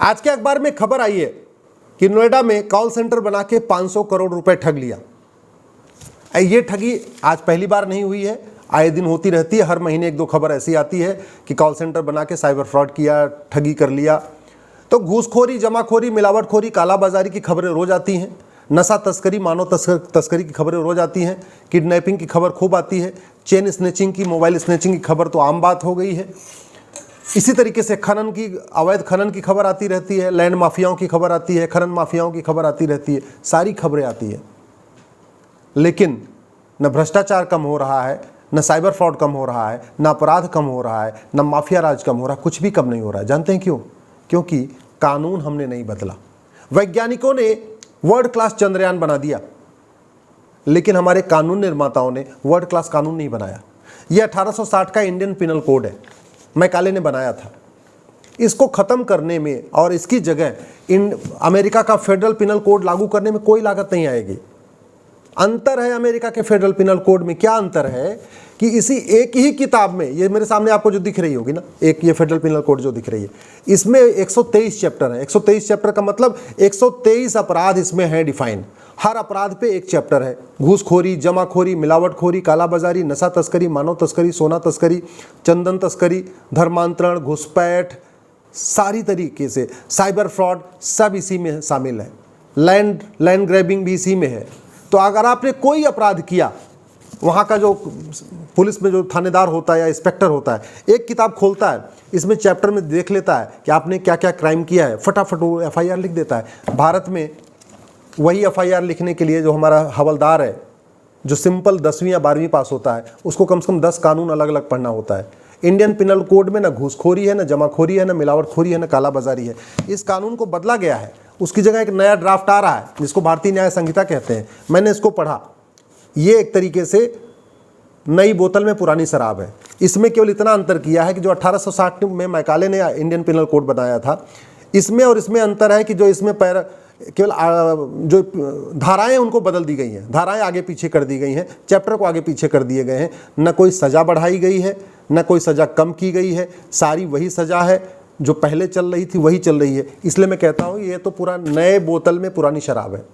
आज के अखबार में खबर आई है कि नोएडा में कॉल सेंटर बना के 500 करोड़ रुपए ठग लिया। ये ठगी आज पहली बार नहीं हुई है, आए दिन होती रहती है। हर महीने एक दो खबर ऐसी आती है कि कॉल सेंटर बना के साइबर फ्रॉड किया, ठगी कर लिया। तो घूसखोरी, जमाखोरी, मिलावटखोरी, कालाबाजारी की खबरें रोज आती हैं। नशा तस्करी, मानव तस्करी की खबरें रोज आती हैं। किडनैपिंग की खबर खूब आती है। चेन स्नैचिंग की, मोबाइल स्नैचिंग की खबर तो आम बात हो गई है। इसी तरीके से खनन की, अवैध खनन की खबर आती रहती है। लैंड माफियाओं की खबर आती है, खनन माफियाओं की खबर आती रहती है। सारी खबरें आती है, लेकिन न भ्रष्टाचार कम हो रहा है, न साइबर फ्रॉड कम हो रहा है, न अपराध कम हो रहा है, न माफिया राज कम हो रहा है। कुछ भी कम नहीं हो रहा है। जानते हैं क्यों? क्योंकि कानून हमने नहीं बदला। वैज्ञानिकों ने वर्ल्ड क्लास चंद्रयान बना दिया, लेकिन हमारे कानून निर्माताओं ने वर्ल्ड क्लास कानून नहीं बनाया। यह 1860 का इंडियन पिनल कोड है, मैकाले ने बनाया था। इसको खत्म करने में और इसकी जगह अमेरिका का फेडरल पिनल कोड लागू करने में कोई लागत नहीं आएगी। अंतर है अमेरिका के फेडरल पिनल कोड में। क्या अंतर है कि इसी एक ही किताब में, ये मेरे सामने आपको जो दिख रही होगी ना, एक ये फेडरल पिनल कोड जो दिख रही है, इसमें 123 चैप्टर है। 123 चैप्टर का मतलब 123 अपराध इसमें है डिफाइन। हर अपराध पे एक चैप्टर है। घूसखोरी, जमाखोरी, मिलावटखोरी, कालाबाजारी, नशा तस्करी, मानव तस्करी, सोना तस्करी, चंदन तस्करी, धर्मांतरण, घुसपैठ, सारी तरीके से साइबर फ्रॉड सब इसी में शामिल है। लैंड ग्रैबिंग भी इसी में है। तो अगर आपने कोई अपराध किया, वहाँ का जो पुलिस में जो थानेदार होता है या इंस्पेक्टर होता है, एक किताब खोलता है, इसमें चैप्टर में देख लेता है कि आपने क्या क्या क्राइम किया है, फटाफट वो FIR लिख देता है। भारत में वही FIR लिखने के लिए जो हमारा हवलदार है, जो सिंपल 10वीं या 12वीं पास होता है, उसको कम से कम 10 कानून अलग अलग पढ़ना होता है। इंडियन पिनल कोड में न घूसखोरी है, न जमाखोरी है, न मिलावटखोरी है, न कालाबाजारी है। इस कानून को बदला गया है। उसकी जगह एक नया ड्राफ्ट आ रहा है जिसको भारतीय न्याय संहिता कहते हैं। मैंने इसको पढ़ा। ये एक तरीके से नई बोतल में पुरानी शराब है। इसमें केवल इतना अंतर किया है कि जो 1860 में मैकाले ने इंडियन पिनल कोड बनाया था, इसमें और इसमें अंतर है कि जो इसमें केवल जो धाराएं उनको बदल दी गई हैं, धाराएं आगे पीछे कर दी गई हैं, चैप्टर को आगे पीछे कर दिए गए हैं। न कोई सज़ा बढ़ाई गई है, न कोई सज़ा कम की गई है। सारी वही सज़ा है जो पहले चल रही थी, वही चल रही है। इसलिए मैं कहता हूँ ये तो पूरा नए बोतल में पुरानी शराब है।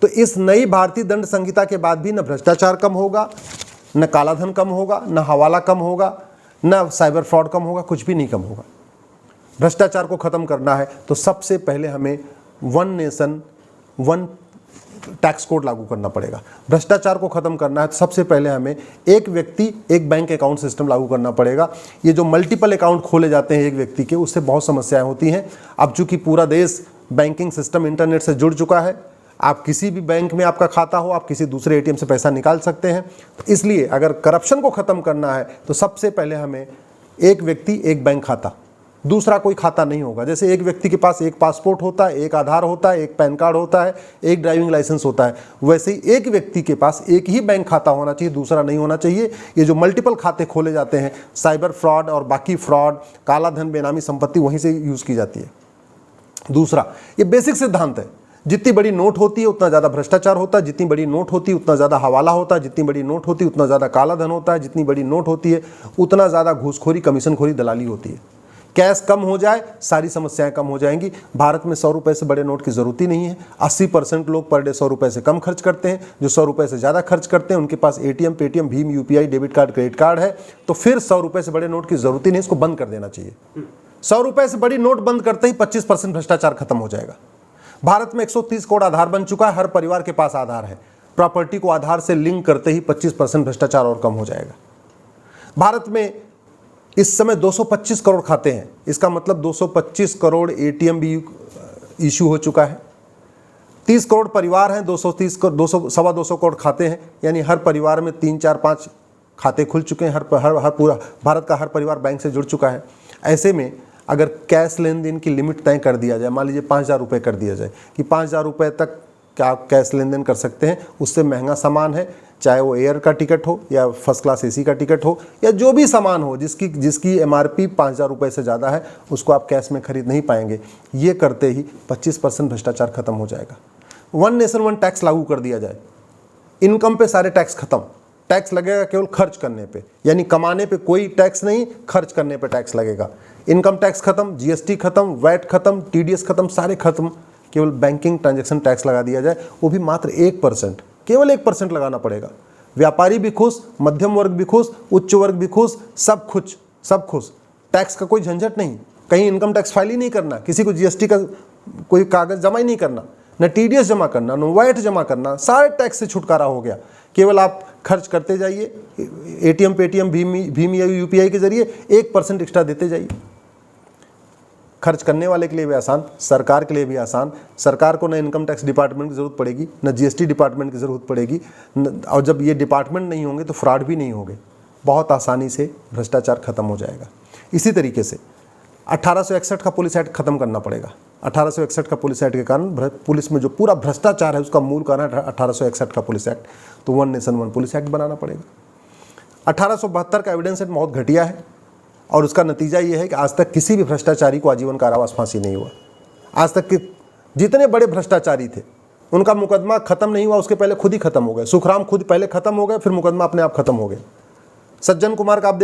तो इस नई भारतीय दंड संहिता के बाद भी न भ्रष्टाचार कम होगा, न कालाधन कम होगा, न हवाला कम होगा, न साइबर फ्रॉड कम होगा, कुछ भी नहीं कम होगा। भ्रष्टाचार को ख़त्म करना है तो सबसे पहले हमें one nation one tax code लागू करना पड़ेगा। भ्रष्टाचार को ख़त्म करना है तो सबसे पहले हमें एक व्यक्ति एक बैंक अकाउंट सिस्टम लागू करना पड़ेगा। ये जो मल्टीपल अकाउंट खोले जाते हैं एक व्यक्ति के, उससे बहुत समस्याएं होती हैं। अब चूंकि पूरा देश बैंकिंग सिस्टम इंटरनेट से जुड़ चुका है, आप किसी भी बैंक में आपका खाता हो, आप किसी दूसरे ATM से पैसा निकाल सकते हैं। तो इसलिए अगर करप्शन को ख़त्म करना है तो सबसे पहले हमें एक व्यक्ति एक बैंक खाता, दूसरा कोई खाता नहीं होगा। जैसे एक व्यक्ति के पास एक पासपोर्ट होता है, एक आधार होता है, एक पैन कार्ड होता है, एक ड्राइविंग लाइसेंस होता है, वैसे ही एक व्यक्ति के पास एक ही बैंक खाता होना चाहिए, दूसरा नहीं होना चाहिए। ये जो मल्टीपल खाते खोले जाते हैं, साइबर फ्रॉड और बाकी फ्रॉड, काला धन, बेनामी संपत्ति वहीं से यूज़ की जाती है। दूसरा, ये बेसिक सिद्धांत है। जितनी बड़ी नोट होती है उतना ज़्यादा भ्रष्टाचार होता है, जितनी बड़ी नोट होती है उतना ज़्यादा हवाला होता है, जितनी बड़ी नोट होती है उतना ज़्यादा काला धन होता है, जितनी बड़ी नोट होती है उतना ज़्यादा घूसखोरी, कमीशनखोरी, दलाली होती है। कैश कम हो जाए, सारी समस्याएं कम हो जाएंगी। भारत में 100 रुपये से बड़े नोट की ज़रूरत ही नहीं है। 80% लोग पर डे 100 रुपये से कम खर्च करते हैं। जो 100 रुपये से ज़्यादा खर्च करते हैं उनके पास ATM, Paytm, Bhim, UPI, debit card, credit card है। तो फिर 100 रुपये से बड़े नोट की ज़रूरत ही नहीं, इसको बंद कर देना चाहिए। 100 रुपये से बड़ी नोट बंद करते ही 25% भ्रष्टाचार खत्म हो जाएगा। भारत में 130 करोड़ आधार बन चुका है। हर परिवार के पास आधार है। प्रॉपर्टी को आधार से लिंक करते ही 25% भ्रष्टाचार और कम हो जाएगा। भारत में इस समय 225 करोड़ खाते हैं। इसका मतलब 225 करोड़ ATM भी इशू हो चुका है। 30 करोड़ परिवार हैं, 200 200 करोड़ खाते हैं। यानी हर परिवार में 3, 4, 5 खाते खुल चुके हैं। हर पूरा भारत का हर परिवार बैंक से जुड़ चुका है। ऐसे में अगर कैश लेन देन की लिमिट तय कर दिया जाए, मान लीजिए 5,000 रुपये कर दिया जाए कि 5,000 रुपये तक क्या आप कैश लेन देन कर सकते हैं। उससे महंगा सामान है, चाहे वो एयर का टिकट हो या फर्स्ट क्लास AC का टिकट हो या जो भी सामान हो जिसकी MRP 5,000 रुपये से ज़्यादा है, उसको आप कैश में खरीद नहीं पाएंगे। ये करते ही 25% भ्रष्टाचार खत्म हो जाएगा। वन नेशन वन टैक्स लागू कर दिया जाए, इनकम पे सारे टैक्स खत्म। टैक्स लगेगा केवल खर्च करने पे, यानी कमाने पे कोई टैक्स नहीं, खर्च करने पे टैक्स लगेगा। इनकम टैक्स खत्म, जीएसटी खत्म, वैट खत्म, टीडीएस खत्म, सारे खत्म, केवल बैंकिंग ट्रांजैक्शन टैक्स लगा दिया जाए, वो भी मात्र 1%, केवल 1% लगाना पड़ेगा। व्यापारी भी खुश, मध्यम वर्ग भी खुश, उच्च वर्ग भी खुश, सब खुश, सब खुश। टैक्स का कोई झंझट नहीं, कहीं इनकम टैक्स फाइल ही नहीं करना, किसी को जीएसटी का कोई कागज जमा ही नहीं करना, न टीडीएस जमा करना, न वैट जमा करना, सारे टैक्स से छुटकारा हो गया। केवल आप खर्च करते जाइए, एटीएम, पेटीएम, भीम या यूपीआई के जरिए 1% एक्स्ट्रा देते जाइए। खर्च करने वाले के लिए भी आसान, सरकार के लिए भी आसान। सरकार को न इनकम टैक्स डिपार्टमेंट की ज़रूरत पड़ेगी, न जीएसटी डिपार्टमेंट की ज़रूरत पड़ेगी, और जब ये डिपार्टमेंट नहीं होंगे तो फ्रॉड भी नहीं होंगे, बहुत आसानी से भ्रष्टाचार खत्म हो जाएगा। इसी तरीके से 1861 का पुलिस एक्ट खत्म करना पड़ेगा। 1861 का पुलिस एक्ट के कारण पुलिस में जो पूरा भ्रष्टाचार है उसका मूल कारण है 1861 का पुलिस एक्ट, तो one nation one police act बनाना पड़ेगा। 1872 का एविडेंस एक्ट बहुत घटिया है और उसका नतीजा ये है कि आज तक किसी भी भ्रष्टाचारी को आजीवन कारावास फांसी नहीं हुआ। आज तक के जितने बड़े भ्रष्टाचारी थे उनका मुकदमा खत्म नहीं हुआ, उसके पहले खुद ही खत्म हो गए। सुखराम खुद पहले खत्म हो गए, फिर मुकदमा अपने आप खत्म हो गया। सज्जन कुमार का आप